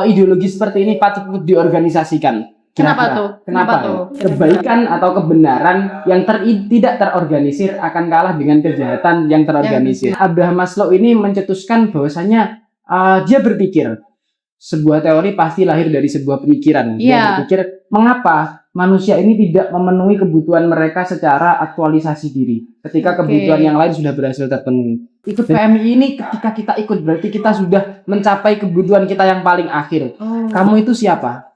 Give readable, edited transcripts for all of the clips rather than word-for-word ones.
ideologi seperti ini patut diorganisasikan. Kenapa tuh? Kebaikan atau kebenaran yang tidak terorganisir akan kalah dengan kejahatan yang terorganisir. Abraham Maslow ini mencetuskan bahwasanya dia berpikir sebuah teori pasti lahir dari sebuah pemikiran. Dia berpikir mengapa manusia ini tidak memenuhi kebutuhan mereka secara aktualisasi diri ketika kebutuhan yang lain sudah berhasil terpenuhi. Ikut PMI ini ketika kita ikut berarti kita sudah mencapai kebutuhan kita yang paling akhir. Kamu itu siapa?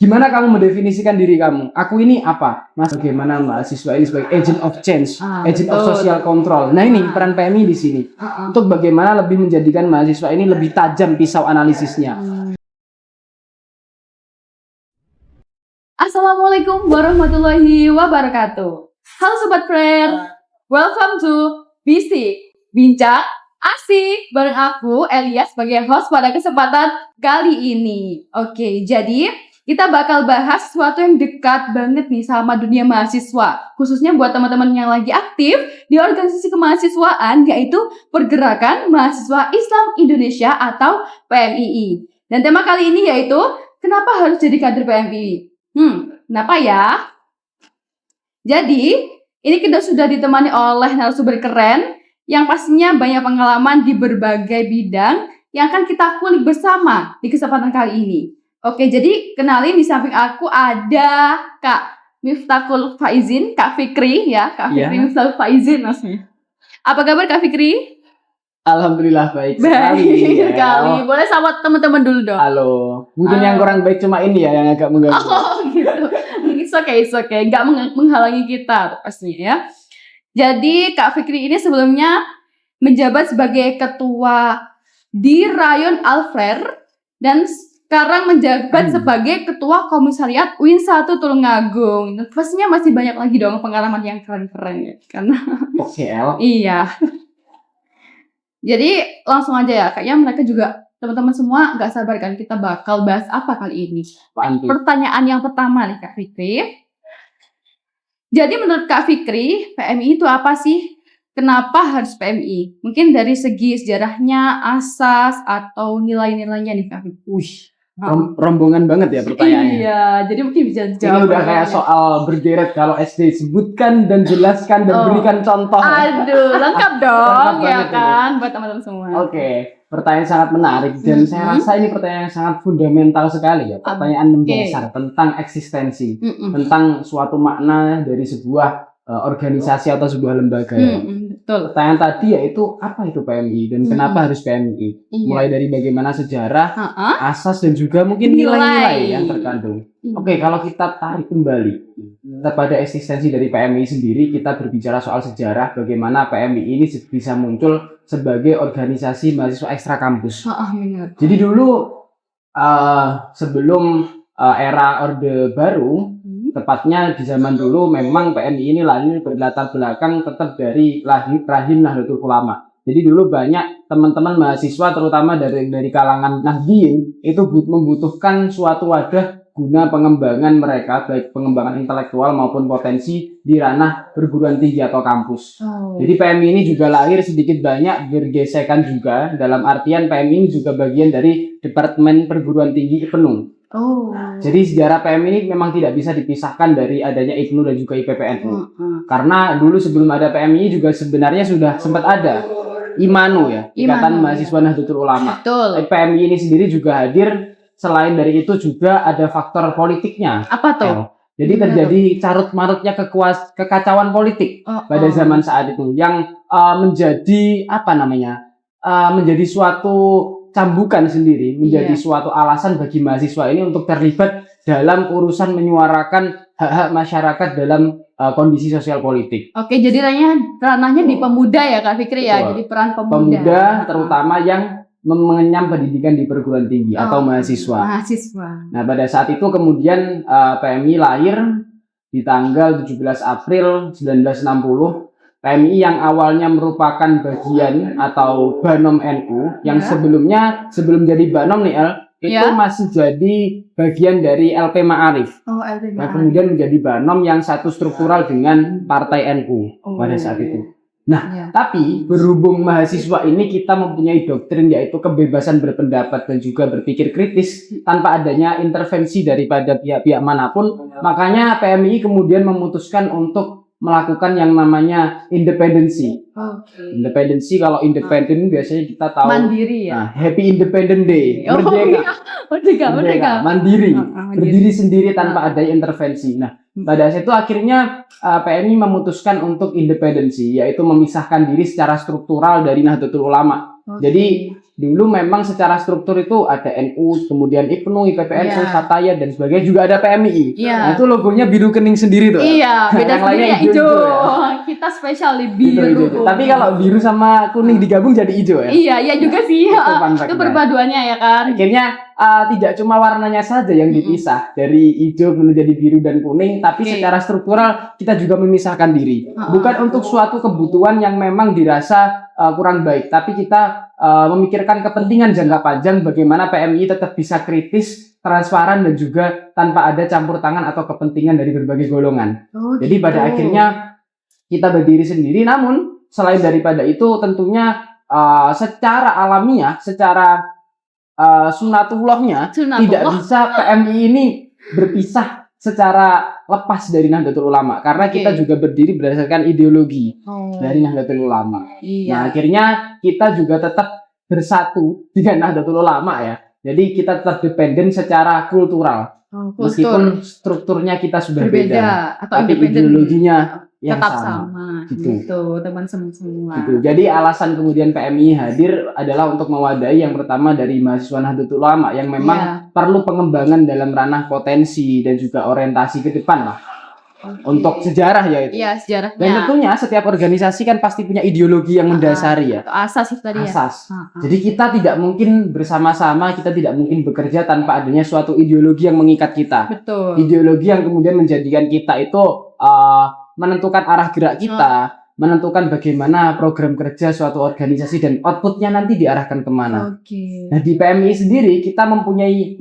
Gimana kamu mendefinisikan diri kamu? Aku ini apa? Mas, bagaimana mahasiswa ini sebagai agent of change, agent of social control. Nah ini peran PMI di sini. Untuk bagaimana lebih menjadikan mahasiswa ini lebih tajam pisau analisisnya. Assalamualaikum warahmatullahi wabarakatuh. Halo Sobat Friend, welcome to BC, Bincang Asik, bareng aku Elias sebagai host pada kesempatan kali ini. Oke, jadi kita bakal bahas sesuatu yang dekat banget nih sama dunia mahasiswa, khususnya buat teman-teman yang lagi aktif di organisasi kemahasiswaan, yaitu Pergerakan Mahasiswa Islam Indonesia atau PMII. Dan tema kali ini yaitu kenapa harus jadi kader PMII? Kenapa ya? Jadi, ini kita sudah ditemani oleh narasumber keren yang pastinya banyak pengalaman di berbagai bidang yang akan kita kulik bersama di kesempatan kali ini. Oke, jadi kenalin di samping aku ada Kak Miftahul Faizin, Kak Fikri ya, Kak Fikri Miftahul Faizin maksudnya. Apa kabar Kak Fikri? Alhamdulillah baik sekali. Boleh sapa teman-teman dulu dong. Halo. Mungkin yang kurang baik cuma ini ya yang agak mengganggu. Oh gitu. It's okay. Nggak menghalangi kita pastinya ya. Jadi Kak Fikri ini sebelumnya menjabat sebagai ketua di Rayon Alfler dan sekarang menjabat sebagai ketua komisariat UIN 1 Tulungagung. Pastinya masih banyak lagi dong pengalaman yang keren-keren ya. Karena iya. Jadi langsung aja ya, kayaknya mereka juga teman-teman semua nggak sabar kan kita bakal bahas apa kali ini. Pertanyaan yang pertama nih Kak Fikri. Jadi menurut Kak Fikri, PMI itu apa sih? Kenapa harus PMI? Mungkin dari segi sejarahnya, asas atau nilai-nilainya nih Kak Fikri. Rombongan banget ya pertanyaannya. Iya, jadi mungkin bisa jawab. Ini udah kayak soal berderet kalau SD sebutkan dan jelaskan dan berikan contoh. Aduh, lengkap dong ya kan buat teman-teman semua. Oke, pertanyaan sangat menarik dan saya rasa ini pertanyaan yang sangat fundamental sekali ya. Pertanyaan mendasar tentang eksistensi, tentang suatu makna dari sebuah organisasi atau sebuah lembaga. Betul. Pertanyaan tadi yaitu apa itu PMI dan kenapa harus PMI? Mulai dari bagaimana sejarah, asas dan juga mungkin nilai-nilai yang terkandung. Oke, kalau kita tarik kembali kepada eksistensi dari PMI sendiri, kita berbicara soal sejarah bagaimana PMI ini bisa muncul sebagai organisasi mahasiswa ekstra kampus. Jadi dulu sebelum era Orde Baru, tepatnya di zaman dulu memang PMI ini lahir berlatar belakang tetap dari rahim Nahdlatul Ulama. Jadi dulu banyak teman-teman mahasiswa terutama dari kalangan Nahdliyin itu membutuhkan suatu wadah guna pengembangan mereka, baik pengembangan intelektual maupun potensi di ranah perguruan tinggi atau kampus. Jadi PMI ini juga lahir sedikit banyak bergesekan juga, dalam artian PMI ini juga bagian dari Departemen Perguruan Tinggi Penuh. Jadi sejarah PMI ini memang tidak bisa dipisahkan dari adanya IPNU dan juga IPPNU. Karena dulu sebelum ada PMI juga sebenarnya sudah sempat ada IMANU ya, Ikatan Mahasiswa Nahdlatul Ulama. PMI ini sendiri juga hadir, selain dari itu juga ada faktor politiknya. Apa tuh? Jadi terjadi carut-marutnya kekacauan politik pada zaman saat itu yang menjadi menjadi suatu cambukan sendiri, menjadi suatu alasan bagi mahasiswa ini untuk terlibat dalam urusan menyuarakan hak-hak masyarakat dalam kondisi sosial politik. Oke, jadi ranahnya di pemuda ya Kak Fikri ya. Jadi peran pemuda. Pemuda terutama yang mengenyam pendidikan di perguruan tinggi atau mahasiswa. Nah, pada saat itu kemudian PMI lahir di tanggal 17 April 1960. PMI yang awalnya merupakan bagian atau Banom NU yang sebelum jadi Banom nih itu masih jadi bagian dari LP Ma'arif. Nah, kemudian menjadi Banom yang satu struktural dengan Partai NU pada saat itu. Iya. Tapi berhubung mahasiswa ini kita mempunyai doktrin yaitu kebebasan berpendapat dan juga berpikir kritis tanpa adanya intervensi daripada pihak-pihak manapun, makanya PMI kemudian memutuskan untuk melakukan yang namanya independensi. Oke. Independensi, kalau independen biasanya kita tahu Mandiri ya. nah, Happy Independent Day, Oh, merdeka. iya. Merdeka. Mandiri, Mandiri. berdiri sendiri tanpa ada intervensi. Nah, pada saat itu akhirnya PMI memutuskan untuk independensi, yaitu memisahkan diri secara struktural dari Nahdlatul Ulama. Oke. Jadi dulu memang secara struktur itu ada NU, kemudian IPNU, IPPNU, Iya. Fatayat dan sebagainya, juga ada PMI. Iya. Nah, itu logonya biru kening sendiri tuh. Iya, beda Yang sendiri lainnya ya hijau. hijau-hijau Kita spesial di Gitu, biru. gitu. Tapi kalau biru sama kuning digabung jadi hijau ya. Iya, iya juga sih. Itu fun fact-nya. Itu perpaduannya ya kan. Akhirnya tidak cuma warnanya saja yang dipisah dari hijau menjadi biru dan kuning, tapi Oke. secara struktural kita juga memisahkan diri. Bukan untuk suatu kebutuhan yang memang dirasa kurang baik, tapi kita memikirkan kepentingan jangka panjang bagaimana PMI tetap bisa kritis, transparan dan juga tanpa ada campur tangan atau kepentingan dari berbagai golongan. Oh, Jadi pada akhirnya kita berdiri sendiri, namun selain daripada itu tentunya secara alamiah, secara sunatullahnya Sunatullah. tidak bisa PMI ini berpisah secara lepas dari Nahdlatul Ulama karena Oke. kita juga berdiri berdasarkan ideologi Oh, dari Nahdlatul Ulama. Nah, iya. akhirnya kita juga tetap bersatu dengan Nahdlatul Ulama ya. Jadi kita tetap dependen secara kultural. Oh, Meskipun strukturnya kita sudah beda, berbeda atau tapi independen ideologinya yang tetap sama. sama. Gitu. Gitu, teman semua. Gitu. Jadi alasan kemudian PMI hadir adalah untuk mewadahi yang pertama dari mahasiswa Nahdlatul Ulama yang memang Iya. perlu pengembangan dalam ranah potensi dan juga orientasi ke depan lah. Oke. Untuk sejarah ya itu. Iya, sejarahnya. Dan tentunya setiap organisasi kan pasti punya ideologi yang mendasari ya. Atau asas itu tadi ya. Asas. Ah, ah. Jadi kita tidak mungkin bersama-sama, kita tidak mungkin bekerja tanpa adanya suatu ideologi yang mengikat kita. Betul. Ideologi yang kemudian menjadikan kita itu menentukan arah gerak kita, menentukan bagaimana program kerja suatu organisasi dan outputnya nanti diarahkan kemana. Oke. Nah di PMI sendiri kita mempunyai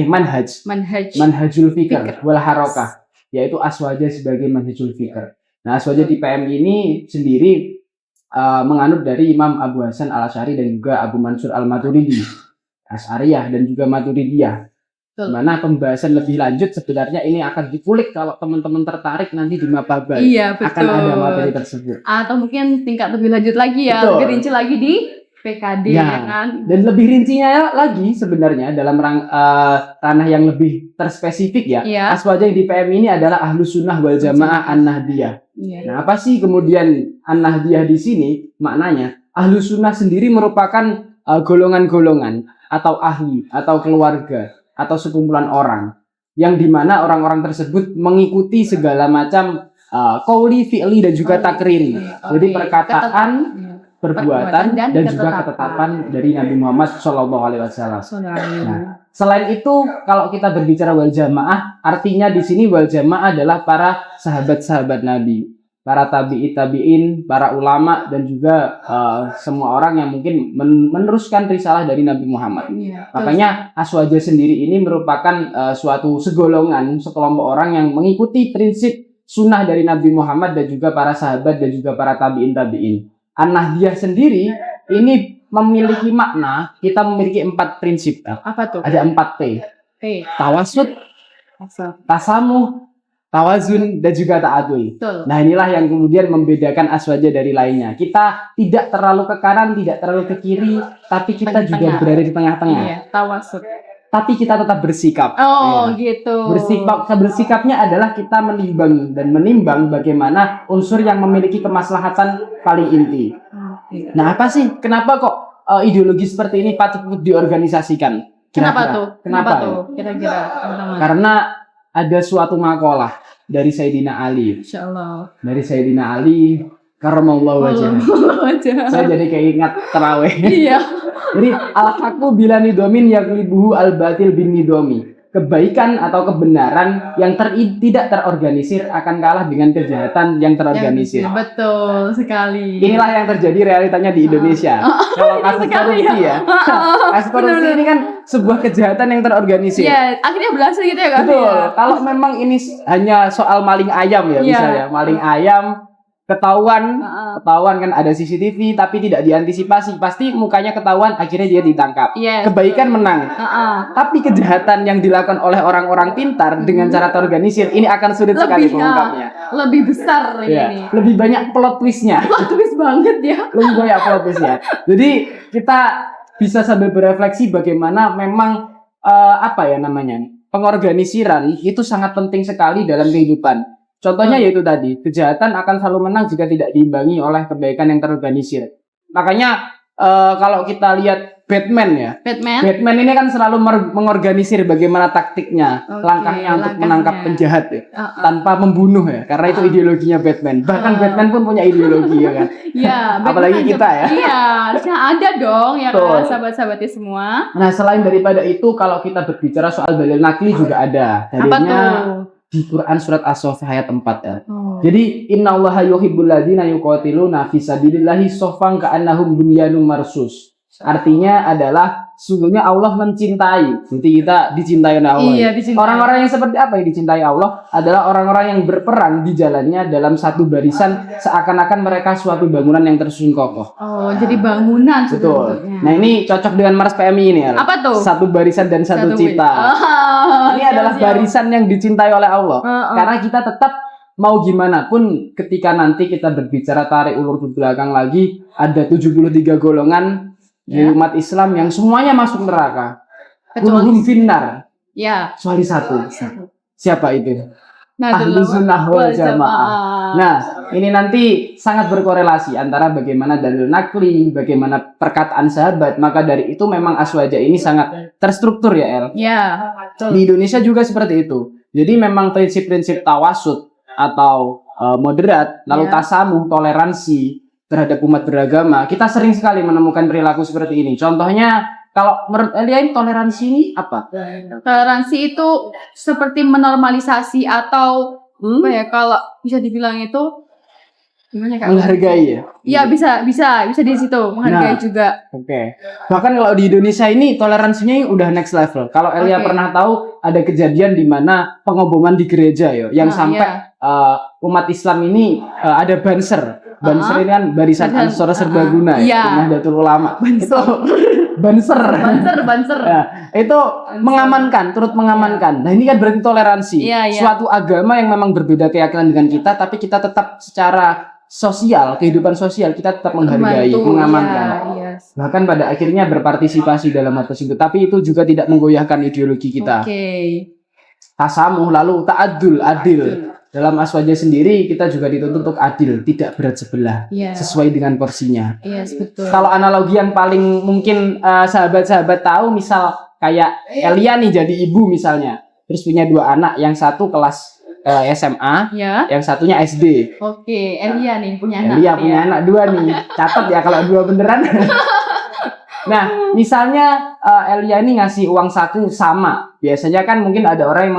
manhaj, manhajul fikr wal harokah, yaitu aswaja sebagai manhajul fikr. Nah aswaja di PMI ini sendiri menganut dari Imam Abu Hasan al-Asy'ari dan juga Abu Mansur al-Maturidi, Asy'ariyah dan juga Maturidiyah. Betul. Mana pembahasan lebih lanjut sebenarnya ini akan dikulik kalau teman-teman tertarik nanti di Mapabay. Iya, betul. Akan ada materi tersebut. Atau mungkin tingkat lebih lanjut lagi ya, Betul. lebih rinci lagi di PKD Ya. ya kan. Dan lebih rincinya lagi sebenarnya dalam ranah yang lebih terspesifik ya. Iya. Aswaja yang di PM ini adalah Ahlus Sunnah wal Jamaah An-Nahdiyah. Iya. Nah, apa sih kemudian An-Nahdiyah di sini? Maknanya Ahlus Sunnah sendiri merupakan golongan-golongan atau ahli atau keluarga atau sekumpulan orang yang dimana orang-orang tersebut mengikuti segala macam qauli, fi'li dan juga takriri. Jadi Oke. perkataan, perbuatan dan juga ketetapan. ketetapan dari Nabi Muhammad SAW. Saudara. Nah, selain itu kalau kita berbicara wal jamaah, artinya di sini wal jamaah adalah para sahabat-sahabat Nabi, para tabi'in, para ulama dan juga semua orang yang mungkin meneruskan risalah dari Nabi Muhammad. Iya. Makanya aswaja sendiri ini merupakan suatu segolongan, sekelompok orang yang mengikuti prinsip sunnah dari Nabi Muhammad dan juga para sahabat dan juga para tabi'in. An-Nahdiyah sendiri ini memiliki makna, kita memiliki 4 prinsip. Apa tuh? Ada 4 T. Tawasud, tasamuh, tawazun dan juga ta'adul. Betul. Nah inilah yang kemudian membedakan aswaja dari lainnya. Kita tidak terlalu ke kanan, tidak terlalu ke kiri, tapi kita juga Tengah-tengah. berada di tengah-tengah. Iya, tawasud. Tapi kita tetap bersikap. Oh, Ya. gitu. Bersikapnya adalah kita menimbang bagaimana unsur yang memiliki kemaslahatan paling inti. Oke. Nah apa sih? Kenapa kok ideologi seperti ini patut diorganisasikan? Kenapa Kira-kira? tuh? Kenapa tuh? Kira-kira. teman-teman? Karena ada suatu makalah dari Sayyidina Ali. Insyaallah. Dari Sayyidina Ali karramallahu wajhah. Wajah. Saya jadi keingat terawih. Iya. Jadi al-haqqu bila nidomin yaglibuhu al-batil bin nidomi. Kebaikan atau kebenaran yang tidak terorganisir akan kalah dengan kejahatan yang terorganisir. Betul sekali. Inilah yang terjadi realitanya di Indonesia. Kalau kasus sekali korupsi ya. Kasus korupsi ini kan sebuah kejahatan yang terorganisir. Iya, akhirnya berhasil gitu ya kan? Betul. Kalau memang ini hanya soal maling ayam ya Iya. misalnya, maling ayam ketahuan kan ada CCTV tapi tidak diantisipasi, pasti mukanya ketahuan, akhirnya dia ditangkap. Yes, Kebaikan menang. Tapi kejahatan yang dilakukan oleh orang-orang pintar dengan cara terorganisir ini akan sulit sekali mengungkapnya. Lebih besar ini. Lebih banyak plot twistnya. Plot twist banget ya. Lebih banyak plot twistnya. Jadi kita bisa sambil berefleksi bagaimana memang pengorganisiran itu sangat penting sekali dalam kehidupan. Contohnya yaitu tadi, kejahatan akan selalu menang jika tidak diimbangi oleh kebaikan yang terorganisir. Makanya kalau kita lihat Batman ini kan selalu mengorganisir bagaimana taktiknya, langkahnya untuk menangkap penjahat ya, tanpa membunuh ya, karena itu ideologinya Batman. Bahkan Batman pun punya ideologi ya kan. Iya, apalagi kita ya. Iya, harusnya ada dong ya kan, sahabat-sahabatnya semua. Nah, selain daripada itu, kalau kita berbicara soal dalil nakli juga ada. Dalilnya di Quran surat As-Saff ayat 4 ya. Jadi innallaha yuhibbul ladzina yuqatiluna fi sabilillahi shaffan ka'annahum bunyanun marsus. Artinya adalah sungguhnya Allah mencintai. Jadi kita dicintai oleh Allah. Iya, dicintai. Orang-orang yang seperti apa yang dicintai Allah adalah orang-orang yang berperang di jalannya dalam satu barisan seakan-akan mereka suatu bangunan yang tersusun kokoh. Oh, jadi bangunan. Betul. Nah, ini cocok dengan Mars PMI ini ya. Apa tuh? Satu barisan dan satu cita. Ini adalah barisan yang dicintai oleh Allah. Karena kita tetap mau gimana pun ketika nanti kita berbicara tarik ulur ke belakang lagi, ada 73 golongan di umat Islam yang semuanya masuk neraka. Kulluhum finnar. Ya. Kecuali satu. Siapa itu? Ahlus Sunnah wal Jamaah. Nah, ini nanti sangat berkorelasi antara bagaimana dalil nakli, bagaimana perkataan sahabat. Maka dari itu memang aswaja ini sangat terstruktur ya, El. Ya. Di Indonesia juga seperti itu. Jadi memang prinsip-prinsip tawasud atau moderat, lalu tasamuh, toleransi terhadap umat beragama, kita sering sekali menemukan perilaku seperti ini. Contohnya, kalau menurut Elia, toleransi ini apa? Toleransi itu seperti menormalisasi atau apa ya, kalau bisa dibilang itu gimana Kak? Menghargai ya? Iya, bisa di situ menghargai juga. Oke. Bahkan kalau di Indonesia ini toleransinya udah next level. Kalau Elia pernah tahu ada kejadian di mana pengoboman di gereja ya, yang sampai umat Islam ini ada banser. Banser ini kan barisan Ansor Serbaguna ya, Nahdlatul Ulama. Banser. Ya, itu mengamankan, turut mengamankan. Nah, ini kan berarti toleransi. Suatu agama yang memang berbeda keyakinan dengan kita, tapi kita tetap secara sosial, kehidupan sosial kita tetap menghargai, mengamankan. Bahkan pada akhirnya berpartisipasi dalam hal tersebut. Tapi itu juga tidak menggoyahkan ideologi kita. Tasamuh, lalu ta'adul, adil. Dalam aswaja sendiri kita juga dituntut untuk adil, tidak berat sebelah, sesuai dengan porsinya. Betul. Kalau analogi yang paling mungkin sahabat-sahabat tahu, misal kayak Elia nih jadi ibu misalnya, terus punya dua anak, yang satu kelas SMA, yang satunya SD. Elia nih punya anak. Elia punya anak dua nih, catat ya kalau dua beneran. Nah, misalnya Elia ini ngasih uang saku sama. Biasanya kan mungkin ada orang yang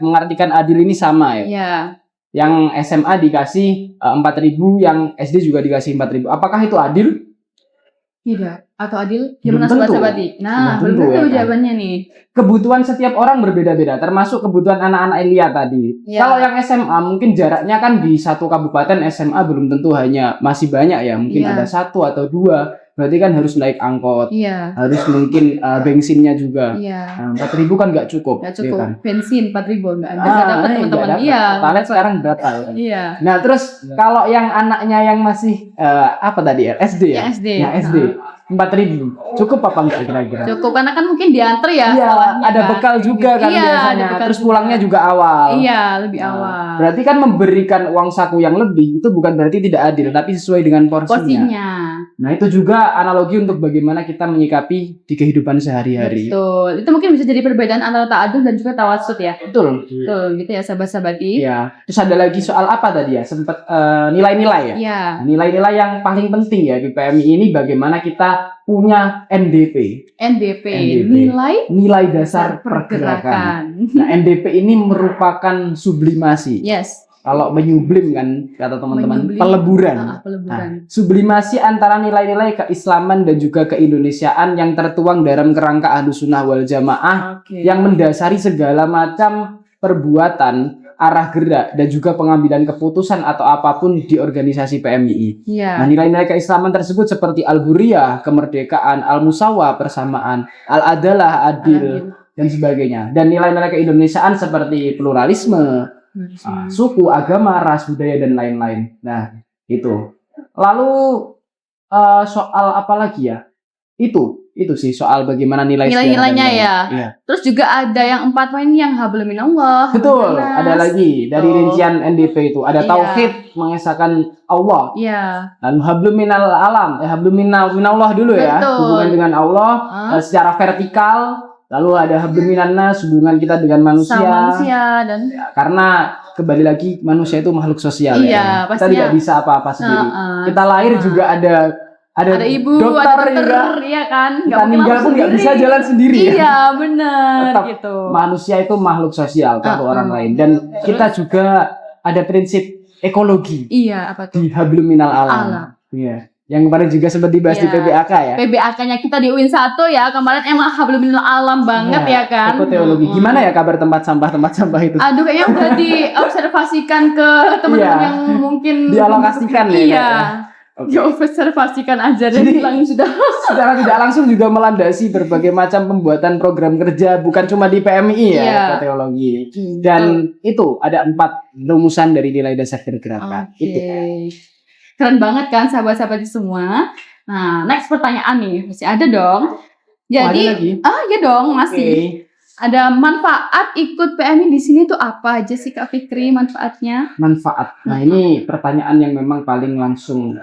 mengartikan adil ini sama ya. Yang SMA dikasih 4.000, yang SD juga dikasih 4.000. Apakah itu adil? Tidak. Atau adil? Gimana sahabat-sahabat? Nah, belum tentu jawabannya nih. Kebutuhan setiap orang berbeda-beda, termasuk kebutuhan anak-anak Elia tadi. Kalau yang SMA mungkin jaraknya kan di satu kabupaten SMA belum tentu hanya masih banyak ya. Mungkin ada satu atau dua. Berarti kan harus naik angkot, harus mungkin bensinnya juga. 4.000 kan nggak cukup. Nggak cukup. Ya kan? Bensin 4.000 nggak dapat teman-teman. Talet sekarang batal. Nah terus kalau yang anaknya yang masih apa tadi ya? SD ya? Yang SD. 4.000 cukup apa enggak kira-kira? Cukup, karena kan mungkin diantar ya. Ada bekal juga kan biasanya. Terus pulangnya juga awal. Lebih awal. Berarti kan memberikan uang saku yang lebih itu bukan berarti tidak adil, tapi sesuai dengan porsinya. Nah itu juga analogi untuk bagaimana kita menyikapi di kehidupan sehari-hari. Betul. Itu mungkin bisa jadi perbedaan antara ta'adul dan juga tawasud ya. Betul gitu ya sahabat-sahabati. Terus ada lagi soal apa tadi ya? Sempat nilai-nilai ya. Nilai-nilai yang paling penting ya di PMI ini, bagaimana kita punya NDP. Nilai dasar pergerakan. Nah, NDP ini merupakan sublimasi. Kalau menyublim kan kata teman-teman, peleburan. Nah, sublimasi antara nilai-nilai keislaman dan juga keindonesiaan yang tertuang dalam kerangka Ahlus Sunnah wal Jamaah yang mendasari segala macam perbuatan arah gerak dan juga pengambilan keputusan atau apapun di organisasi PMII. Iya. Nah, nilai-nilai keislaman tersebut seperti al-hurriyah, kemerdekaan, al-musawah, persamaan, al-adalah, adil, dan sebagainya. Dan nilai-nilai keindonesiaan seperti pluralisme, suku, agama, ras, budaya, dan lain-lain. Nah, itu. Lalu soal apa lagi ya? Itu sih soal bagaimana Nilai-nilainya ya. Iya. Terus juga ada yang 4 poin yang hablum minallah. Betul, ada lagi dari rincian NDP itu ada Iya. tauhid mengesahkan Allah. Iya. Dan hablum minal alam, hablum minallah dulu ya, Betul. hubungan dengan Allah secara vertikal. Lalu ada hablum minannas, hubungan kita dengan manusia. Sama manusia dan Ya, karena kembali lagi manusia itu makhluk sosial Iya, ya. Kita pastinya. tidak bisa apa-apa sendiri. Kita lahir juga ada ibu, dokter ada juga. iya kan? Kita meninggal pun nggak bisa jalan sendiri. Ya. Iya, benar Tetap gitu. manusia itu makhluk sosial kalau orang lain, dan kita juga ada prinsip ekologi Iya, apa tuh? di hablum minal alam. Iya. Yang kemarin juga sempat dibahas di Iya. PBAK ya. PBAK-nya kita di UIN 1 ya, kemarin emang hablum minal alam banget ya kan? Ekoteologi. Gimana ya kabar tempat sampah itu? Aduh, kayaknya udah diobservasikan ke teman-teman Iya. yang mungkin Dialokasikan ya. Iya. Oke. Diobservasikan aja dan Jadi- bilang sudah. Secara tidak langsung juga melandasi berbagai macam pembuatan program kerja, bukan cuma di PMI ya, Iya. ekoteologi. Dan itu ada 4 rumusan dari nilai dasar pergerakan. Oke. Itu. Keren banget kan sahabat-sahabat semua. Nah, next pertanyaan nih, masih ada dong. Ada Jadi, lagi? ya dong, masih. Oke. Ada manfaat ikut PMI di sini tuh apa aja sih Kak Fikri manfaatnya? Manfaat. Nah, ini pertanyaan yang memang paling langsung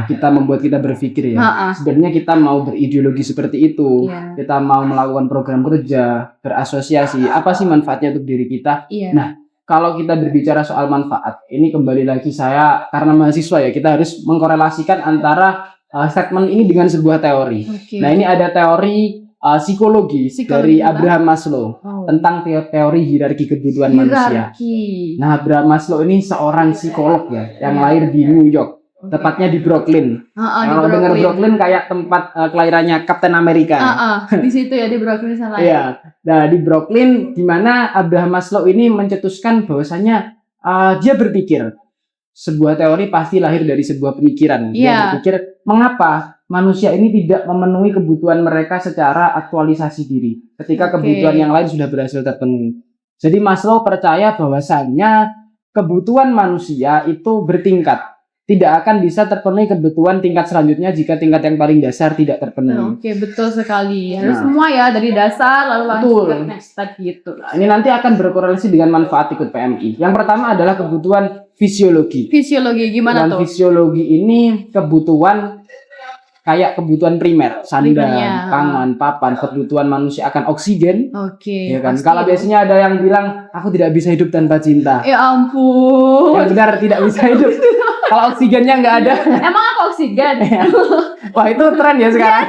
kita membuat kita berpikir ya. Ha-ha. Sebenarnya kita mau berideologi seperti itu, Iya. kita mau melakukan program kerja, berasosiasi, apa sih manfaatnya untuk diri kita? Iya. Nah, kalau kita berbicara soal manfaat, ini kembali lagi saya karena mahasiswa ya, kita harus mengkorelasikan antara statement ini dengan sebuah teori. Oke. Nah, ini ada teori psikologi Psikologi dari apa? Abraham Maslow Oh. tentang teori hierarki kebutuhan manusia. Hierarki. Nah, Abraham Maslow ini seorang psikolog ya, yang lahir di New York, Oke. tepatnya di Brooklyn. Ha-ha, di Kalau dengar Brooklyn. Brooklyn kayak tempat kelahirannya Captain America. Di situ ya di Brooklyn salah. Iya. Nah, di Brooklyn di mana Abraham Maslow ini mencetuskan bahwasanya dia berpikir sebuah teori pasti lahir dari sebuah pemikiran. Dia Iya. berpikir mengapa manusia ini tidak memenuhi kebutuhan mereka secara aktualisasi diri ketika Oke. kebutuhan yang lain sudah berhasil terpenuhi. Jadi Maslow percaya bahwasannya kebutuhan manusia itu bertingkat. Tidak akan bisa terpenuhi kebutuhan tingkat selanjutnya jika tingkat yang paling dasar tidak terpenuhi. Oke, betul sekali. Harus Nah. semua ya dari dasar lalu langsung Betul. ke next step gitu. Nah, ini nanti akan berkorelasi dengan manfaat ikut PMI. Yang pertama adalah kebutuhan fisiologi. Fisiologi gimana Dan tuh? fisiologi ini kebutuhan kayak kebutuhan primer, sandang, Primernya. pangan, papan, kebutuhan manusia akan oksigen, Oke. ya kan? pasti Kalau ya. biasanya ada yang bilang aku tidak bisa hidup tanpa cinta. Ya ampun. Yang benar tidak bisa hidup. Kalau oksigennya nggak ada, Emang aku oksigen? wah itu tren ya sekarang.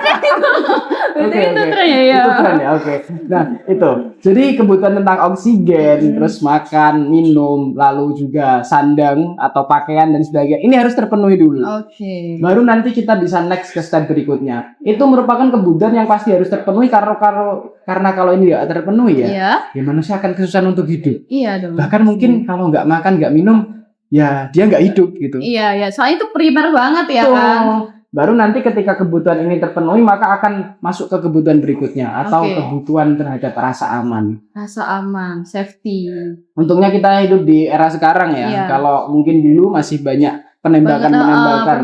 Itu tren ya. Itu tren ya, oke. Nah itu, jadi kebutuhan tentang oksigen, terus makan, minum, lalu juga sandang atau pakaian dan sebagainya. Ini harus terpenuhi dulu. Oke. Baru nanti kita bisa next ke step berikutnya. Itu merupakan kebutuhan yang pasti harus terpenuhi karena kalau ini tidak terpenuhi Iya. ya manusia akan kesusahan untuk hidup. Iya dong. Bahkan mungkin kalau nggak makan, nggak minum, ya dia nggak hidup gitu. Iya, ya. Soalnya itu primer banget ya Tuh. kan. Baru nanti ketika kebutuhan ini terpenuhi maka akan masuk ke kebutuhan berikutnya atau Oke. kebutuhan terhadap rasa aman. Rasa aman, safety. Untungnya kita hidup di era sekarang ya. Iya. Kalau mungkin dulu masih banyak penembakan-penembakan,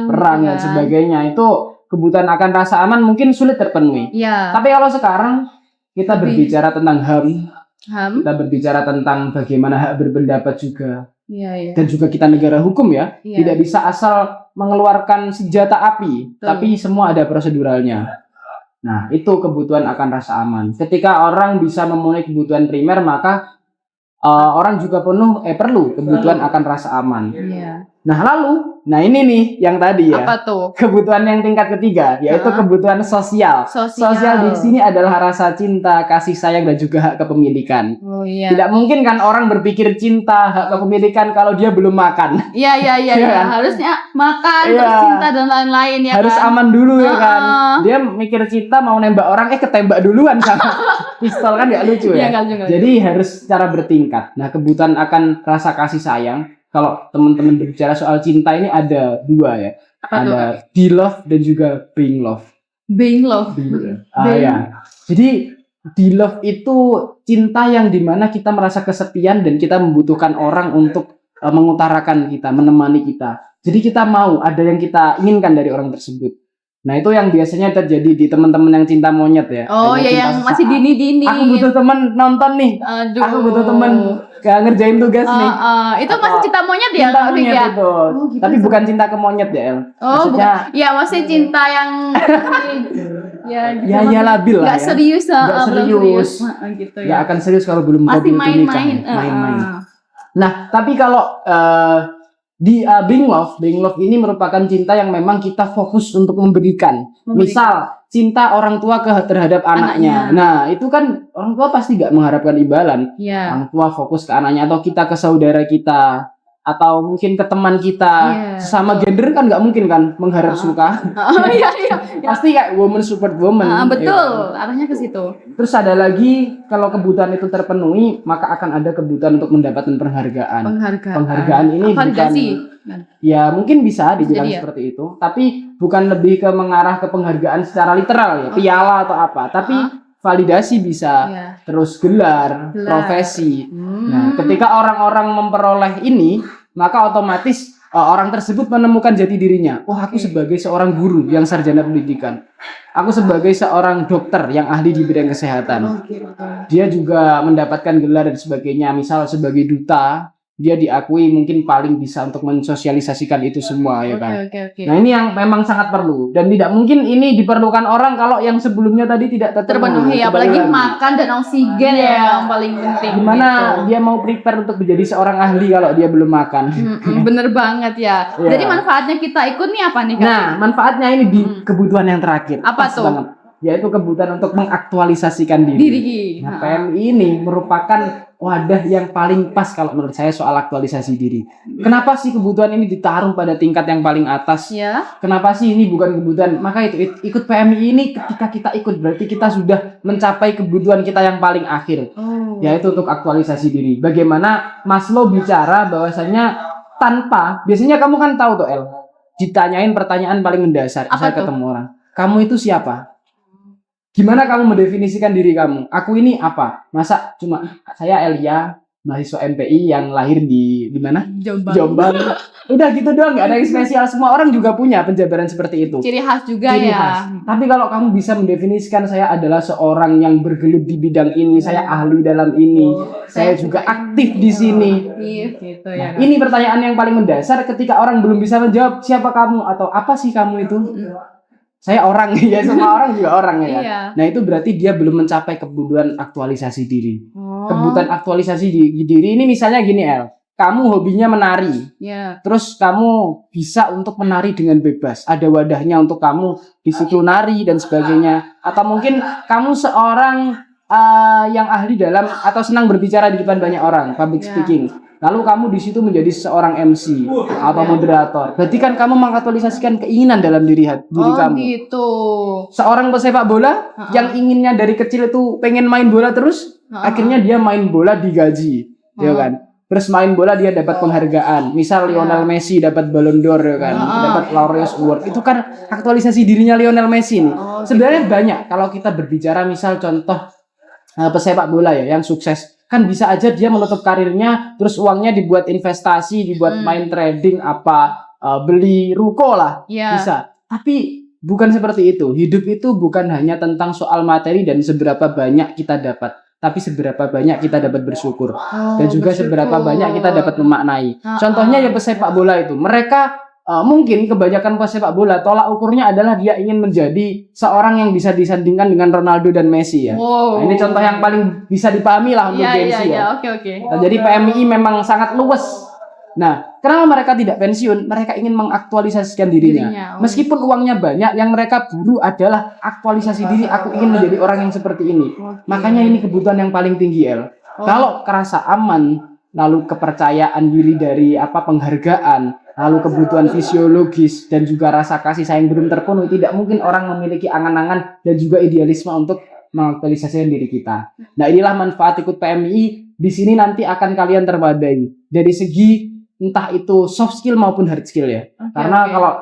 perang ya dan sebagainya. Itu kebutuhan akan rasa aman mungkin sulit terpenuhi. Iya. Tapi kalau sekarang kita Lebih- berbicara tentang HAM, Ham. kita berbicara tentang bagaimana hak berpendapat juga, Iya, iya. dan juga kita negara hukum ya, Iya. tidak bisa asal mengeluarkan senjata api, Betul. tapi semua ada proseduralnya. Nah, itu kebutuhan akan rasa aman. Ketika orang bisa memenuhi kebutuhan primer, maka orang juga perlu kebutuhan akan rasa aman. Iya. Nah ini nih yang tadi ya. Apa tuh? Kebutuhan yang tingkat ketiga, yaitu kebutuhan sosial. Sosial di sini adalah rasa cinta, kasih sayang, dan juga hak kepemilikan. Oh iya. Tidak mungkin kan orang berpikir cinta, hak kepemilikan kalau dia belum makan. Iya. Kan? Harusnya makan, Iya. terus cinta dan lain-lain ya Harus kan. aman dulu ya kan. Dia mikir cinta mau nembak orang, ketembak duluan sama pistol, kan nggak lucu ya. Iya, nggak lucu. Jadi harus secara bertingkat. Nah, kebutuhan akan rasa kasih sayang. Kalau teman-teman berbicara soal cinta ini ada dua ya. Apa tuh? Ada be love dan juga being love. Being love. Ya. Jadi be love itu cinta yang dimana kita merasa kesepian dan kita membutuhkan orang untuk mengutarakan kita, menemani kita. Jadi kita mau ada yang kita inginkan dari orang tersebut. Nah itu yang biasanya terjadi di teman-teman yang cinta monyet ya. Oh ya, yang masih dini-dini. Aku butuh teman nonton nih. Aduh. Aku butuh teman ngerjain tugas nih. Itu masih cinta monyet ya? Cinta monyet ya? itu. Gitu. Tapi bukan cinta ke monyet ya El. Maksudnya, bukan. Ya maksudnya cinta yang ya labil lah. Gak serius. Gak serius. Gitu ya. Gak ya. akan serius kalau belum masih main-main. Nah tapi kalau di being love ini merupakan cinta yang memang kita fokus untuk memberikan. Misal cinta orang tua terhadap anaknya. Nah itu kan orang tua pasti gak mengharapkan imbalan. Orang tua fokus ke anaknya, atau kita ke saudara kita, atau mungkin ke teman kita. Sesama gender kan gak mungkin kan mengharap suka. Iya. Pasti kayak woman support woman. Betul, arahnya ke situ. Terus ada lagi, kalau kebutuhan itu terpenuhi, maka akan ada kebutuhan untuk mendapatkan penghargaan. Penghargaan ini validasi. Bukan, ya mungkin bisa dibilang seperti itu, tapi bukan lebih ke mengarah ke penghargaan secara literal ya, piala atau apa, tapi validasi bisa, terus gelar, profesi. Nah, ketika orang-orang memperoleh ini, maka otomatis orang tersebut menemukan jati dirinya. Aku sebagai seorang guru yang sarjana pendidikan. Aku sebagai seorang dokter yang ahli di bidang kesehatan. Dia juga mendapatkan gelar dan sebagainya. Misal sebagai duta, dia diakui mungkin paling bisa untuk mensosialisasikan itu semua ya kan. Nah ini yang memang sangat perlu, dan tidak mungkin ini diperlukan orang kalau yang sebelumnya tadi tidak terpenuhi. Apalagi makan dan oksigen ya yang paling penting. Gimana dia mau prepare untuk menjadi seorang ahli kalau dia belum makan? Bener banget ya. Jadi manfaatnya kita ikut nih apa nih Kak? Nah manfaatnya ini di kebutuhan yang terakhir. Apa tuh? Yaitu kebutuhan untuk mengaktualisasikan diri. Nah PMI ini merupakan wadah yang paling pas kalau menurut saya soal aktualisasi diri. Kenapa sih kebutuhan ini ditaruh pada tingkat yang paling atas? Kenapa sih ini bukan kebutuhan? Maka itu ikut PMI ini, ketika kita ikut berarti kita sudah mencapai kebutuhan kita yang paling akhir, yaitu untuk aktualisasi diri. Bagaimana Maslow bicara bahwasanya biasanya kamu kan tahu tuh El, ditanyain pertanyaan paling mendasar, saya ketemu orang, kamu itu siapa? Gimana kamu mendefinisikan diri kamu? Aku ini apa? Masa cuma saya Elia, mahasiswa MPI yang lahir di mana? Jombang. Udah gitu doang, nggak ada yang spesial. Semua orang juga punya penjabaran seperti itu. Ciri khas juga ya. Tapi kalau kamu bisa mendefinisikan saya adalah seorang yang bergelut di bidang ini, saya ahli dalam ini, saya juga aktif di sini. Gitu ya. Ini pertanyaan yang paling mendasar ketika orang belum bisa menjawab siapa kamu atau apa sih kamu itu. Saya orang ya, semua orang juga orang ya. Nah itu berarti dia belum mencapai kebutuhan aktualisasi diri. Kebutuhan aktualisasi diri ini misalnya gini El, kamu hobinya menari, terus kamu bisa untuk menari dengan bebas, ada wadahnya untuk kamu di situ nari dan sebagainya. Atau mungkin kamu seorang yang ahli dalam atau senang berbicara di depan banyak orang, public speaking. Lalu kamu di situ menjadi seorang MC atau moderator. Berarti kan kamu mengaktualisasikan keinginan dalam diri kamu. Gitu. Seorang pesepak bola yang inginnya dari kecil itu pengen main bola terus, akhirnya dia main bola digaji, ya kan? Terus main bola dia dapat penghargaan. Misal Lionel Messi dapat Ballon d'Or, ya kan? Dapat Laureus Award. Itu kan aktualisasi dirinya Lionel Messi nih. Sebenarnya banyak kalau kita berbicara misal contoh pesepak bola ya yang sukses. Kan bisa aja dia menutup karirnya, terus uangnya dibuat investasi, dibuat main trading, beli ruko lah, bisa. Tapi bukan seperti itu. Hidup itu bukan hanya tentang soal materi dan seberapa banyak kita dapat, tapi seberapa banyak kita dapat bersyukur, dan juga seberapa banyak kita dapat memaknai. Contohnya ya pesepak bola itu, mereka mungkin kebanyakan pesepak bola tolak ukurnya adalah dia ingin menjadi seorang yang bisa disandingkan dengan Ronaldo dan Messi ya. Nah, ini contoh yang paling bisa dipahami lah untuk Gen Z ya. Oke. Nah, jadi PMI memang sangat luas Nah, kenapa mereka tidak pensiun? Mereka ingin mengaktualisasikan dirinya. Meskipun uangnya banyak, yang mereka buru adalah aktualisasi diri. Aku ingin menjadi orang yang seperti ini. Makanya ini kebutuhan yang paling tinggi, El. Kalau kerasa aman, lalu kepercayaan diri dari penghargaan, lalu kebutuhan fisiologis dan juga rasa kasih sayang belum terpenuhi, tidak mungkin orang memiliki angan-angan dan juga idealisme untuk mengaktualisasikan diri kita. Nah, inilah manfaat ikut PMI. Di sini nanti akan kalian terwadai dari segi entah itu soft skill maupun hard skill ya. Karena kalau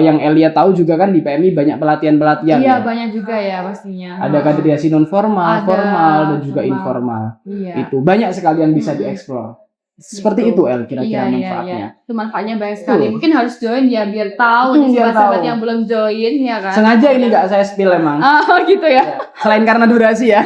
yang Elia tahu juga kan di PMI banyak pelatihan-pelatihan. Iya, banyak juga ya pastinya. Ada kaderisasi non formal, formal dan juga informal. Iya. Itu banyak sekali yang bisa dieksplor. Seperti itu El kira-kira manfaatnya. Itu manfaatnya banyak sekali. Mungkin harus join ya biar tahu nih sahabat yang belum join ya kan. Sengaja ini nggak saya spill emang. Gitu ya. Selain karena durasi ya.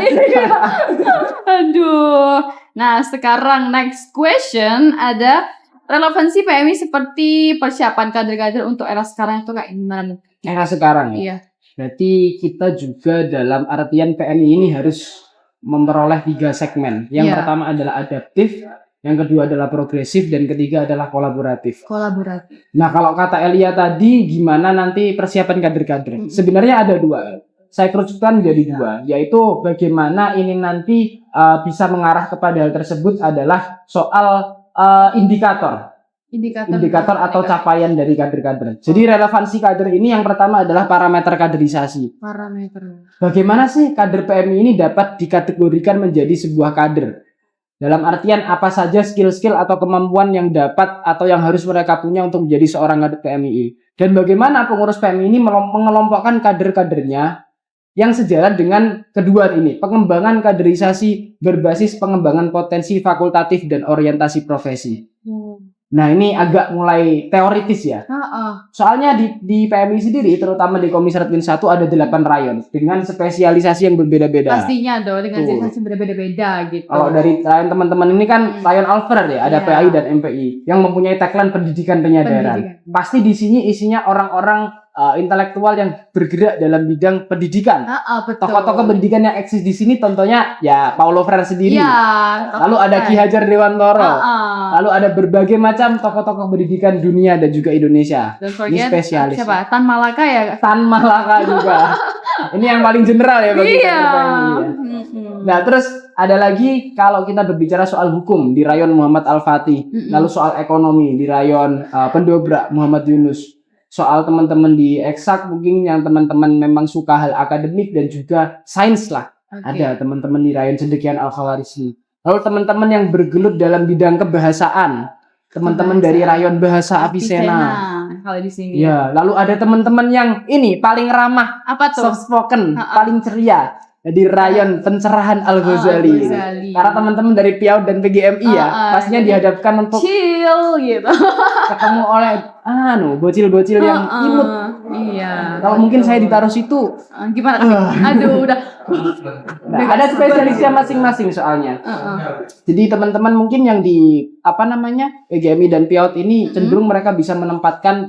Aduh. Nah, sekarang next question ada relevansi PMI seperti persiapan kader-kader untuk era sekarang itu kayak gimana? Era sekarang ya? Iya. Berarti kita juga dalam artian PMI ini harus memperoleh 3 segmen. Yang pertama adalah adaptif, yang kedua adalah progresif, dan ketiga adalah kolaboratif. Nah, kalau kata Elia tadi, gimana nanti persiapan kader-kader? Sebenarnya ada 2. Saya kerucutkan menjadi 2, yaitu bagaimana ini nanti bisa mengarah kepada hal tersebut adalah soal indikator atau capaian dari kader-kader. Jadi relevansi kader ini yang pertama adalah parameter kaderisasi. Bagaimana sih kader PMI ini dapat dikategorikan menjadi sebuah kader? Dalam artian apa saja skill-skill atau kemampuan yang dapat atau yang harus mereka punya untuk menjadi seorang kader PMI. Dan bagaimana pengurus PMI ini mengelompokkan kader-kadernya yang sejalan dengan kedua ini, pengembangan kaderisasi berbasis pengembangan potensi fakultatif dan orientasi profesi. Nah, ini agak mulai teoritis ya. Soalnya di PMI sendiri, terutama di Komisi Radwin 1 ada 8 rayon dengan spesialisasi yang berbeda-beda. Pastinya dong, dengan spesialisasi berbeda-beda gitu. Kalau dari rayon teman-teman ini kan rayon Alfred ya, ada PAI dan MPI yang mempunyai tagline pendidikan penyadaran. Pasti di sini isinya orang-orang intelektual yang bergerak dalam bidang pendidikan. Tokoh-tokoh pendidikan yang eksis di sini tentunya ya Paulo Freire sendiri. Lalu ada Ki Hajar Dewantoro. Lalu ada berbagai macam tokoh-tokoh pendidikan dunia dan juga Indonesia. Ini spesialis. Siapa? Tan Malaka ya? Tan Malaka juga. Ini yang paling general ya bagi PMI ya. Nah, terus ada lagi kalau kita berbicara soal hukum di rayon Muhammad Al-Fatih, lalu soal ekonomi di rayon Pendobrak Muhammad Yunus. Soal teman-teman di eksak mungkin yang teman-teman memang suka hal akademik dan juga sains lah. Ada teman-teman di rayon Cendekian Al-Khawarizmi. Lalu teman-teman yang bergelut dalam bidang kebahasaan, teman-teman dari rayon Bahasa Avicenna. Kalau di sini. Ya, lalu ada teman-teman yang ini paling ramah, soft spoken, paling ceria. Di rayon Pencerahan Al-Ghazali. Karena teman-teman dari PIAUD dan PGMI ya, pastinya dihadapkan untuk chill gitu. Ketemu oleh bocil-bocil yang imut. Iya. Kalau mungkin saya ditaruh situ, gimana? Aduh, udah. Nah, ada spesialisnya masing-masing soalnya. Jadi teman-teman mungkin yang di PGMI dan PIAUD ini cenderung mereka bisa menempatkan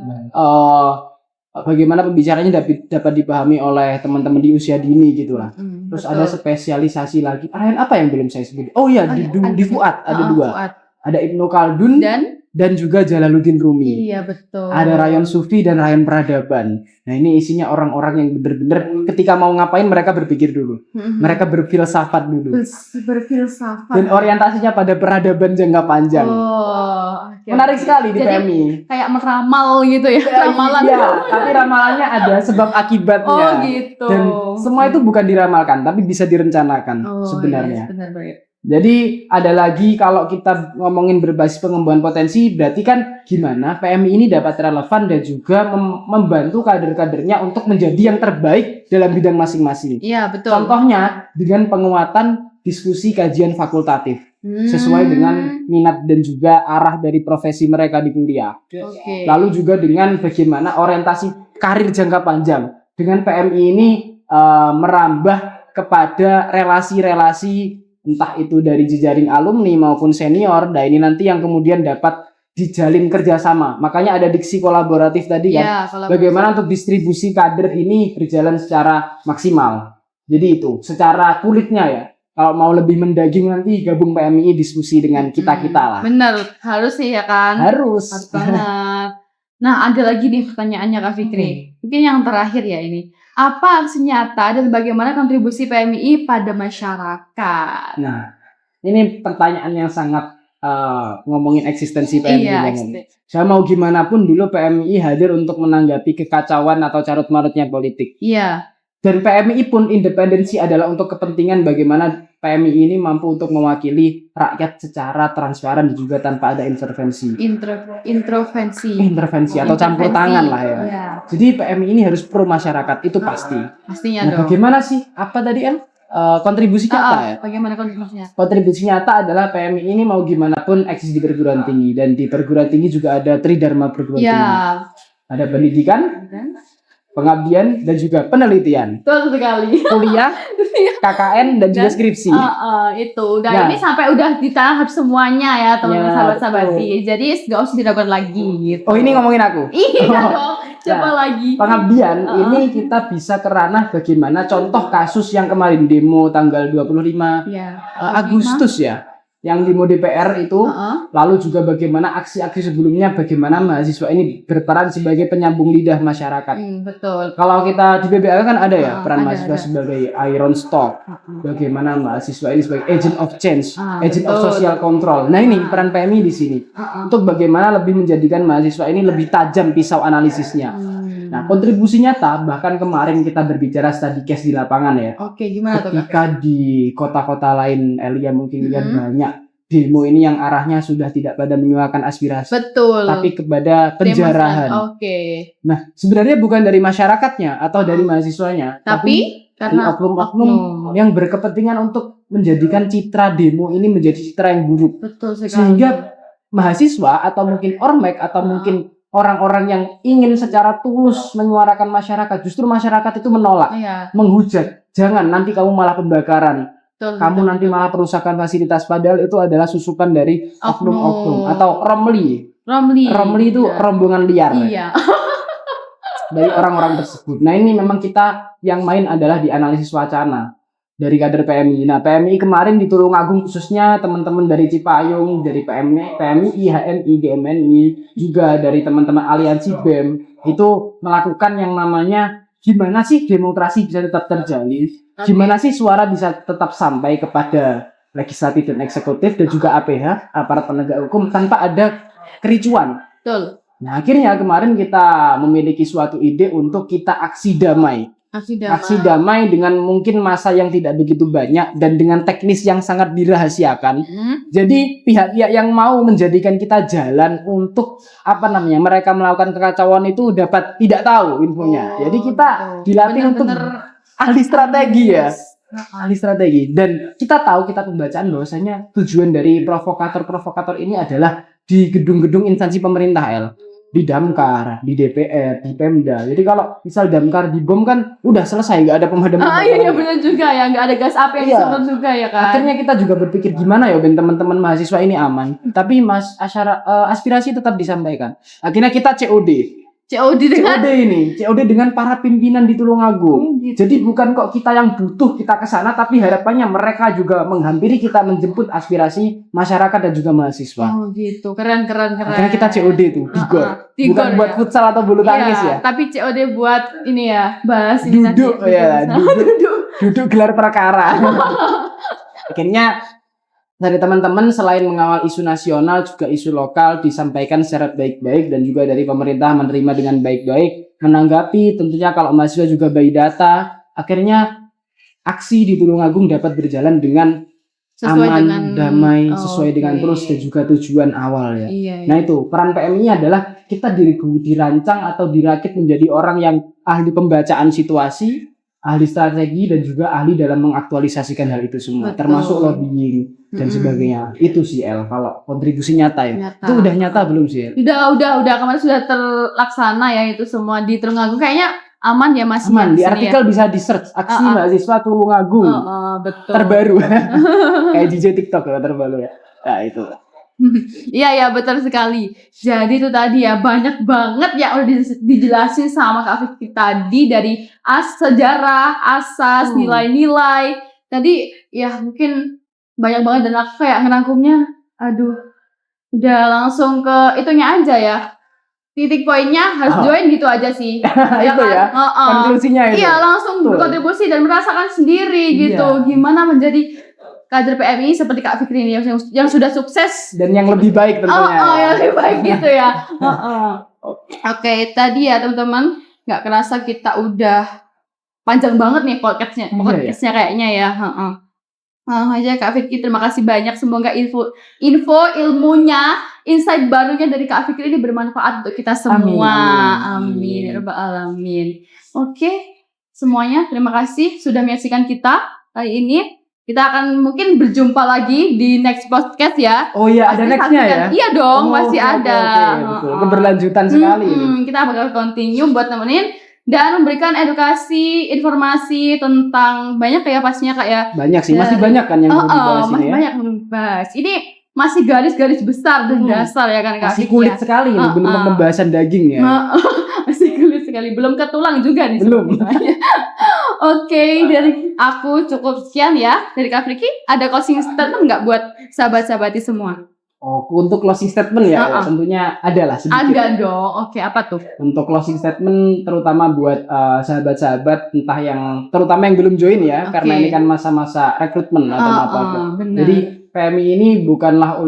bagaimana pembicaranya dapat dipahami oleh teman-teman di usia dini gitulah. Terus ada spesialisasi lagi. Rayon apa yang belum saya sebut? Oh iya, di Fuad ada 2. Ada Ibnu Khaldun dan juga Jalaluddin Rumi. Iya, betul. Ada rayon Sufi dan rayon Peradaban. Nah, ini isinya orang-orang yang benar-benar ketika mau ngapain mereka berpikir dulu. Mereka berfilsafat dulu. Berfilsafat. Dan orientasinya pada peradaban jangka panjang. Menarik sekali di PMI. Kayak meramal gitu ya. Ramalan. Iya, tapi ramalannya ada sebab akibatnya. Gitu. Dan semua itu bukan diramalkan, tapi bisa direncanakan sebenarnya. Yes, benar. Jadi ada lagi kalau kita ngomongin berbasis pengembangan potensi, berarti kan gimana PMI ini dapat relevan dan juga membantu kader-kadernya untuk menjadi yang terbaik dalam bidang masing-masing. Iya, betul. Contohnya dengan penguatan diskusi kajian fakultatif sesuai dengan minat dan juga arah dari profesi mereka di kuliah. Lalu juga dengan bagaimana orientasi karir jangka panjang. Dengan PMI ini merambah kepada relasi-relasi entah itu dari jejaring alumni maupun senior, nah ini nanti yang kemudian dapat dijalin kerjasama. Makanya ada diksi kolaboratif tadi kan, bagaimana untuk distribusi kader ini berjalan secara maksimal. Jadi itu, secara kulitnya ya, kalau mau lebih mendaging nanti gabung PMI diskusi dengan kita-kita lah. Bener, harus sih ya kan? Harus. Harus banget. Nah, ada lagi nih pertanyaannya Kak Fikri. Mungkin yang terakhir ya ini. Apa aksi nyata dan bagaimana kontribusi PMI pada masyarakat? Nah, ini pertanyaan yang sangat ngomongin eksistensi PMI. Iya, Saya mau gimana pun dulu PMI hadir untuk menanggapi kekacauan atau carut-marutnya politik. Iya. Dan PMI pun independensi adalah untuk kepentingan bagaimana PMI ini mampu untuk mewakili rakyat secara transparan dan juga tanpa ada intervensi. Intervensi atau campur tangan lah ya. Iya. Jadi PMI ini harus pro masyarakat, itu pasti. Pastinya Nah, dong. bagaimana sih? Apa tadi kontribusi nyata ya? Bagaimana kontribusinya? Kontribusi nyata adalah PMI ini mau gimana pun eksis di perguruan tinggi, dan di perguruan tinggi juga ada tridharma perguruan tinggi. Ada pendidikan, pengabdian, dan juga penelitian. Betul sekali. Kuliah, KKN, dan juga skripsi. Itu. Dan ini sampai udah ditahap semuanya ya teman-teman sahabat-sahabat. Jadi nggak usah diragukan lagi. Gitu. Oh, ini ngomongin aku? Iya dong. Siapa lagi? Pengabdian ini kita bisa ke ranah bagaimana contoh kasus yang kemarin demo tanggal 25 Agustus ya. Yang demo DPR itu, lalu juga bagaimana aksi-aksi sebelumnya, bagaimana mahasiswa ini berperan sebagai penyambung lidah masyarakat. Betul. Kalau kita di BBL kan ada ya peran mahasiswa sebagai iron stock, bagaimana mahasiswa ini sebagai agent of change, agent of social control. Nah, ini peran PMI di sini untuk bagaimana lebih menjadikan mahasiswa ini lebih tajam pisau analisisnya. Nah, kontribusi nyata bahkan kemarin kita berbicara study case di lapangan ya. Oke, gimana tuh? Ketika di kota-kota lain Elia mungkin lihat banyak demo ini yang arahnya sudah tidak pada menyuarakan aspirasi, betul, tapi kepada penjarahan. Nah, sebenarnya bukan dari masyarakatnya atau dari mahasiswanya, tapi karena oknum-oknum yang berkepentingan untuk menjadikan citra demo ini menjadi citra yang buruk. Betul sekali. Sehingga mahasiswa atau mungkin ormek atau mungkin orang-orang yang ingin secara tulus menyuarakan masyarakat, justru masyarakat itu menolak, menghujat. Jangan, nanti kamu malah pembakaran. Kamu nanti malah perusakan fasilitas, padahal itu adalah susupan dari oknum-oknum atau romli. Romli itu rombongan liar. Iya. Dari orang-orang tersebut. Nah, ini memang kita yang main adalah di analisis wacana dari kader PMI. Nah, PMI kemarin di Tulungagung khususnya teman-teman dari Cipayung, dari PMI, HMI, GMNI, juga dari teman-teman aliansi BEM itu melakukan yang namanya gimana sih demokrasi bisa tetap terjalin, gimana sih suara bisa tetap sampai kepada legislatif dan eksekutif dan juga APH, aparat penegak hukum, tanpa ada kericuan. Betul. Nah, akhirnya kemarin kita memiliki suatu ide untuk kita aksi damai. Aksi damai dengan mungkin masa yang tidak begitu banyak dan dengan teknis yang sangat dirahasiakan. Jadi pihak-pihak yang mau menjadikan kita jalan untuk mereka melakukan kekacauan itu dapat tidak tahu infonya. Jadi kita dilatih untuk ahli strategi ya. Ahli strategi, dan kita tahu, kita pembacaan bahwasanya tujuan dari provokator-provokator ini adalah di gedung-gedung instansi pemerintah di Damkar, di DPR, di Pemda. Jadi kalau misal Damkar dibom kan udah selesai, nggak ada pemadaman. Iya benar juga ya, nggak ada gas api yang disemprot juga ya kan. Akhirnya kita juga berpikir gimana ya teman-teman mahasiswa ini aman, tapi aspirasi tetap disampaikan. Akhirnya kita COD dengan para pimpinan di Tulungagung. Gitu. Jadi bukan kok kita yang butuh kita ke sana, tapi harapannya mereka juga menghampiri kita menjemput aspirasi masyarakat dan juga mahasiswa. Oh gitu, keren. Karena kita COD itu di GOR. Bukan buat futsal atau bulu tangkis ya. Tapi COD buat ini ya, bahas ini duduk duduk gelar perkara. Akhirnya dari teman-teman selain mengawal isu nasional juga isu lokal disampaikan secara baik-baik, dan juga dari pemerintah menerima dengan baik-baik, menanggapi tentunya kalau mahasiswa juga by data. Akhirnya aksi di Tulungagung dapat berjalan dengan aman, damai, sesuai dengan terus dan juga tujuan awal ya. Nah, itu peran PMI adalah kita dirancang atau dirakit menjadi orang yang ahli pembacaan situasi, ahli strategi, dan juga ahli dalam mengaktualisasikan hal itu semua. Betul. Termasuk lobbying dan sebagainya. Itu sih kalau kontribusi nyata ya. Itu udah nyata belum sih? Udah kemarin sudah terlaksana ya itu semua di Tulungagung. Kayaknya aman ya Mas. Aman, di artikel ya? Bisa di search aksi mahasiswa Tulungagung. Betul. Terbaru. Kayak DJ TikTok ya, terbaru ya. Nah, itu. Iya betul sekali. Jadi itu tadi ya, banyak banget ya udah dijelasin sama Kak Fikri tadi, dari sejarah, asas, nilai-nilai, tadi ya mungkin banyak banget dan aku kayak ngerangkumnya, aduh, udah langsung ke itunya aja ya. Titik poinnya harus join gitu aja sih. Itu ya, konklusinya itu. Iya, langsung Betul. berkontribusi dan merasakan sendiri gitu. Iya. Gimana menjadi kader PMI seperti Kak Fikri ini yang sudah sukses Dan yang lebih baik tentunya. yang lebih baik gitu ya. Oke, tadi ya teman-teman, nggak kerasa kita udah panjang banget nih podcastnya kayaknya ya. Aja Kak Fikri, terima kasih banyak. Semoga info ilmunya, insight barunya dari Kak Fikri ini bermanfaat untuk kita semua. Amin. Ya Rabbal Alamin. Oke, semuanya terima kasih sudah menyaksikan kita hari ini. Kita akan mungkin berjumpa lagi di next podcast ya. Oh iya, ada nextnya ya? Iya dong, masih ada. Betul. Keberlanjutan sekali ini. Kita bakal continue buat nemenin dan memberikan edukasi, informasi tentang banyak kayak pastinya kayak banyak sih, masih banyak kan yang belum dibahas ini masih ya. banyak belum dibahas. Ini masih garis-garis besar dan dasar ya kan Kak. Masih kulit sekali ini, belum pembahasan daging ya. Masih kulit sekali, belum ke tulang juga nih. Belum. Oke, dari aku cukup sekian ya. Dari Kak Friki, ada closing statement nggak buat sahabat-sahabati semua? Oh, untuk closing statement ya, tentunya ada lah sedikit. Ada dong. Oke, apa tuh? Untuk closing statement terutama buat sahabat-sahabat entah yang terutama yang belum join ya, karena ini kan masa-masa rekrutmen atau apa. Jadi PMI ini bukanlah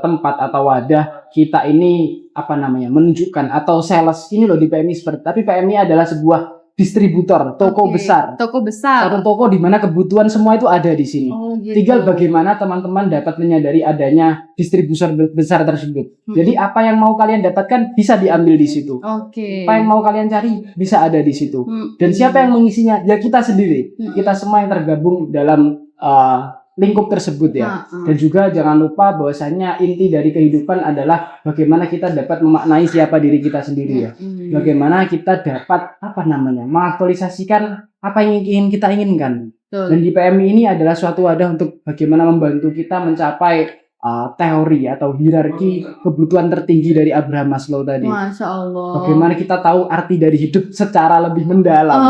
tempat atau wadah kita ini menunjukkan atau sales ini loh di PMI seperti, tapi PMI adalah sebuah distributor, toko besar. Toko besar. Satu toko di mana kebutuhan semua itu ada di sini. Gitu. Tinggal bagaimana teman-teman dapat menyadari adanya distributor besar tersebut. Jadi apa yang mau kalian dapatkan bisa diambil di situ. Apa yang mau kalian cari bisa ada di situ. Dan siapa yang mengisinya? Ya kita sendiri. Kita semua yang tergabung dalam lingkup tersebut ya. Dan juga jangan lupa bahwasanya inti dari kehidupan adalah bagaimana kita dapat memaknai siapa diri kita sendiri ya. Bagaimana kita dapat mengaktualisasikan apa yang ingin kita inginkan. Dan di PMI ini adalah suatu wadah untuk bagaimana membantu kita mencapai teori atau hierarki kebutuhan tertinggi dari Abraham Maslow tadi. Masya Allah. Bagaimana kita tahu arti dari hidup secara lebih mendalam.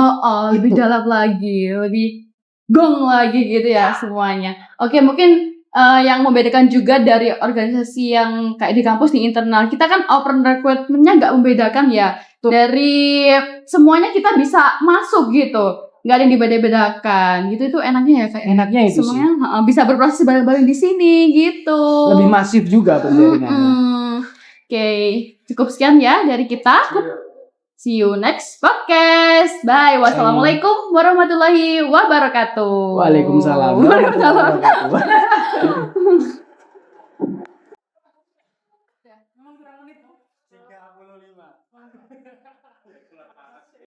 Lebih dalam lagi, lebih gong lagi gitu ya semuanya. Oke, mungkin yang membedakan juga dari organisasi yang kayak di kampus di internal, kita kan open recruitment-nya nggak membedakan ya. Dari semuanya kita bisa masuk gitu, nggak ada yang dibeda-bedakan gitu. Itu enaknya ya kayak enaknya itu semuanya bisa berproses bareng-bareng di sini gitu. Lebih masif juga penjaringannya. Oke, cukup sekian ya dari kita. See you next podcast. Bye. Wassalamualaikum warahmatullahi wabarakatuh. Waalaikumsalam warahmatullahi wabarakatuh.